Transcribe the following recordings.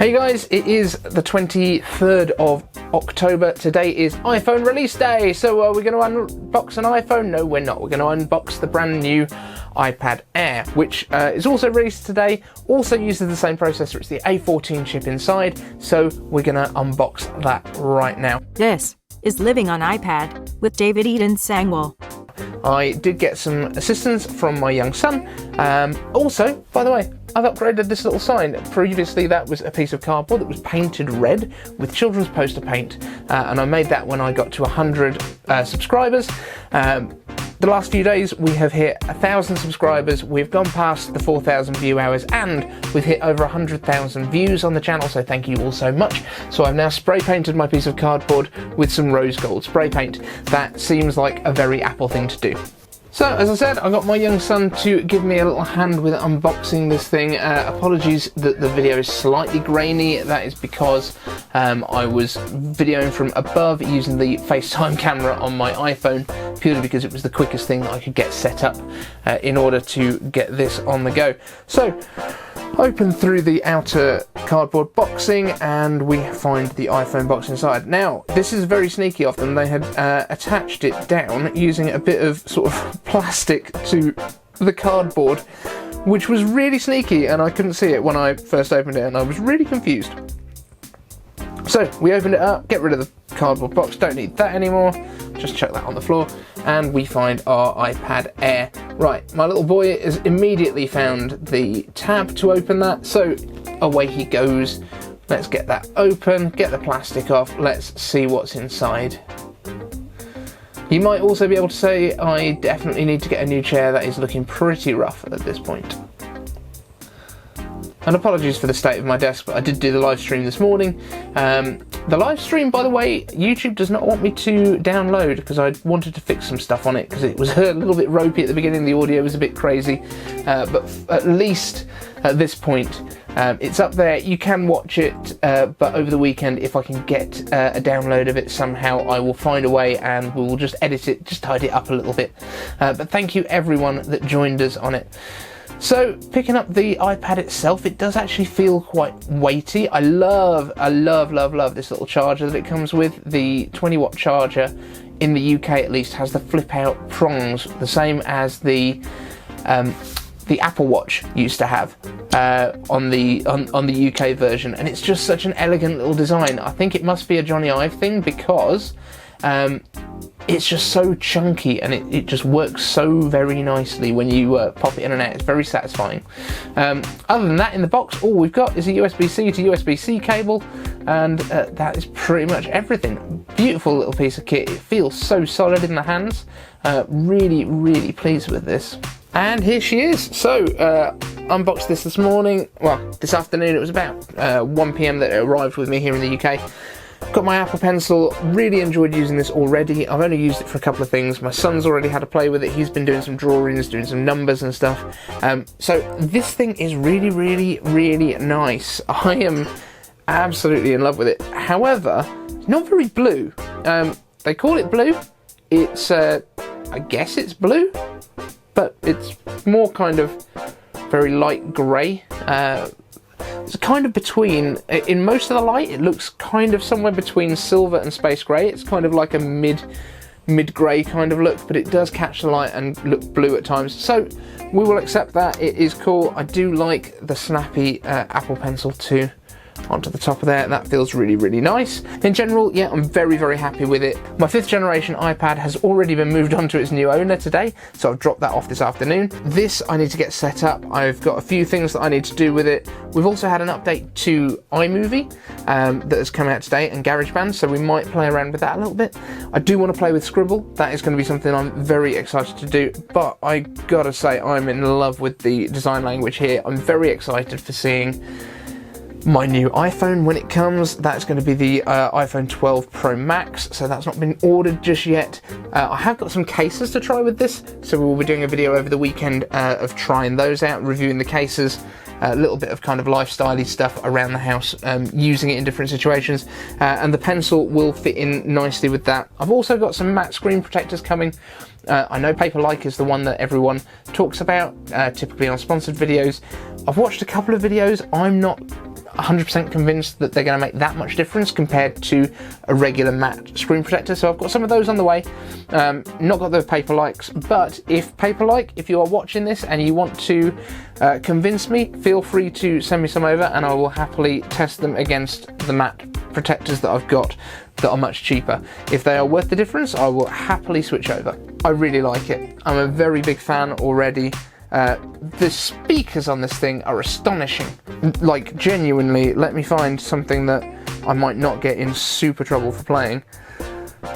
Hey guys, it is the 23rd of October. Today is iPhone release day. So we're going to unbox an iPhone? No, we're not. We're going to unbox the brand new iPad Air, which is also released today. Also uses the same processor. It's the A14 chip inside. So we're going to unbox that right now. This is Living on iPad with David Eden Sangwell. I did get some assistance from my young son. Also, by the way, I've upgraded this little sign. Previously that was a piece of cardboard that was painted red with children's poster paint, and I made that when I got to 100 subscribers. The last few days we have hit 1,000 subscribers, we've gone past the 4,000 view hours, and we've hit over 100,000 views on the channel, so thank you all so much. So I've now spray painted my piece of cardboard with some rose gold spray paint. That seems like a very Apple thing to do. So, as I said, I got my young son to give me a little hand with unboxing this thing. Apologies that the video is slightly grainy. That is because I was videoing from above using the FaceTime camera on my iPhone, purely because it was the quickest thing that I could get set up in order to get this on the go. So, open through the outer cardboard boxing and we find the iPhone box inside. Now, this is very sneaky of them. They had attached it down using a bit of sort of plastic to the cardboard, which was really sneaky, and I couldn't see it when I first opened it and I was really confused. So we opened it up, get rid of the cardboard box, don't need that anymore, just chuck that on the floor, and we find our iPad Air. Right, my little boy has immediately found the tab to open that, so away he goes. Let's get that open, get the plastic off, let's see what's inside. You might also be able to say I definitely need to get a new chair. That is looking pretty rough at this point. And apologies for the state of my desk, but I did do the live stream this morning. The live stream, by the way, YouTube does not want me to download because I wanted to fix some stuff on it because it was a little bit ropey at the beginning, the audio was a bit crazy, but at least at this point it's up there. You can watch it, but over the weekend, if I can get a download of it somehow, I will find a way and we will just edit it, just tidy it up a little bit. But thank you everyone that joined us on it. So, picking up the iPad itself, it does actually feel quite weighty. I love this little charger that it comes with. The 20-watt charger, in the UK at least, has the flip-out prongs, the same as the Apple Watch used to have on the UK version, and it's just such an elegant little design. I think it must be a Johnny Ive thing because it's just so chunky and it just works so very nicely when you pop it in and out. It's very satisfying. Other than that, in the box, all we've got is a USB-C to USB-C cable, and that is pretty much everything. Beautiful little piece of kit. It feels so solid in the hands. Really pleased with this. And here she is. So, unboxed this morning. Well, this afternoon. It was about 1 PM that it arrived with me here in the UK. Got my Apple Pencil, really enjoyed using this already. I've only used it for a couple of things. My son's already had a play with it. He's been doing some drawings, doing some numbers and stuff. So this thing is really nice. I am absolutely in love with it. However, it's not very blue. They call it blue. It's, I guess it's blue, but it's more kind of very light grey. It's kind of between, in most of the light, it looks kind of somewhere between silver and space grey. It's kind of like a mid-grey kind of look, but it does catch the light and look blue at times. So we will accept that. It is cool. I do like the snappy Apple Pencil too. Onto the top of there, that feels really nice. In general, yeah, I'm very happy with it. My 5th generation iPad has already been moved on to its new owner today, so I've dropped that off this afternoon. This I need to get set up. I've got a few things that I need to do with it. We've also had an update to iMovie that has come out today, and GarageBand, so we might play around with that a little bit. I do want to play with Scribble. That is going to be something I'm very excited to do, but I gotta say I'm in love with the design language here. I'm very excited for seeing my new iPhone when it comes. That's going to be the iPhone 12 Pro Max, so that's not been ordered just yet. I have got some cases to try with this, so we will be doing a video over the weekend of trying those out, reviewing the cases, a little bit of kind of lifestyle-y stuff around the house, using it in different situations, and the pencil will fit in nicely with that. I've also got some matte screen protectors coming. I know Paperlike is the one that everyone talks about, typically on sponsored videos. I've watched a couple of videos. I'm not 100% convinced that they're going to make that much difference compared to a regular matte screen protector. So I've got some of those on the way. Not got the Paperlikes, but if Paperlike, if you are watching this and you want to convince me, feel free to send me some over and I will happily test them against the matte protectors that I've got that are much cheaper. If they are worth the difference, I will happily switch over. I really like it. I'm a very big fan already. The speakers on this thing are astonishing. Like, genuinely, let me find something that I might not get in super trouble for playing.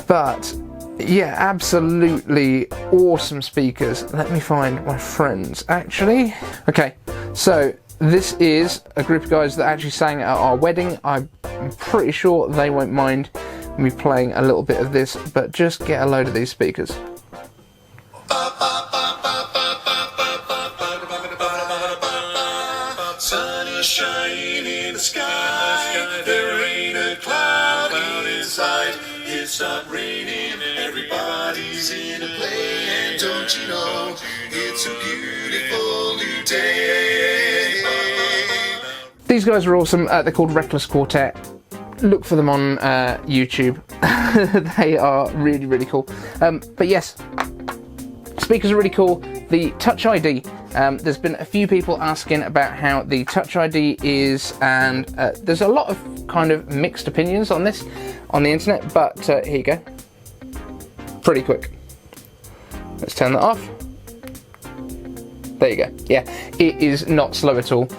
But yeah, absolutely awesome speakers. Let me find my friends, actually. Okay, so this is a group of guys that actually sang at our wedding. I'm pretty sure they won't mind me playing a little bit of this, but just get a load of these speakers. Sun is shining in the sky, there ain't a cloud inside. It's not raining, everybody's in a play, and don't you know, it's a beautiful new day. These guys are awesome. They're called Reckless Quartet. Look for them on YouTube. They are really, really cool. But yes, speakers are really cool. The Touch ID. There's been a few people asking about how the Touch ID is, and there's a lot of kind of mixed opinions on this on the internet, but here you go. Pretty quick. Let's turn that off. There you go. Yeah, it is not slow at all.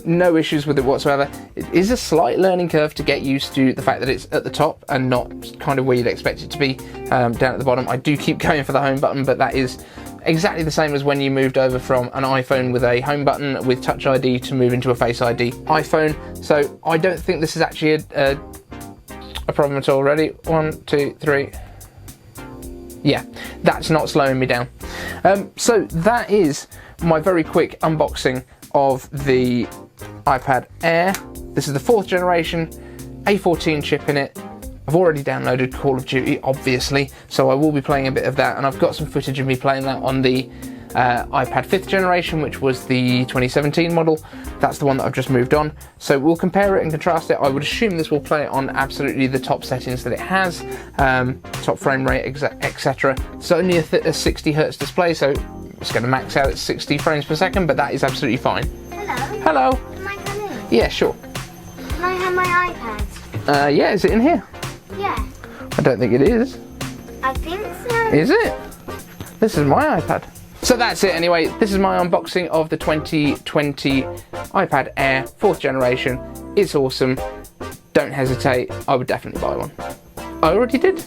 No issues with it whatsoever. It is a slight learning curve to get used to the fact that it's at the top and not kind of where you'd expect it to be down at the bottom. I do keep going for the home button, but that is exactly the same as when you moved over from an iPhone with a home button with Touch ID to move into a Face ID iPhone. So I don't think this is actually a problem at all. Ready? 1, 2, 3. Yeah, that's not slowing me down. So that is my very quick unboxing of the iPad Air. This is the 4th generation, A14 chip in it. I've already downloaded Call of Duty, obviously, so I will be playing a bit of that, and I've got some footage of me playing that on the iPad 5th generation, which was the 2017 model. That's the one that I've just moved on. So we'll compare it and contrast it. I would assume this will play it on absolutely the top settings that it has, top frame rate, etc. It's only a 60 Hz display, so it's going to max out at 60 frames per second, but that is absolutely fine. Hello. Hello. Can I come in? Yeah, sure. Can I have my iPad? Yeah, is it in here? Yeah. I don't think it is. I think so. Is it? This is my iPad. So that's it anyway. This is my unboxing of the 2020 iPad Air 4th generation. It's awesome. Don't hesitate. I would definitely buy one. I already did.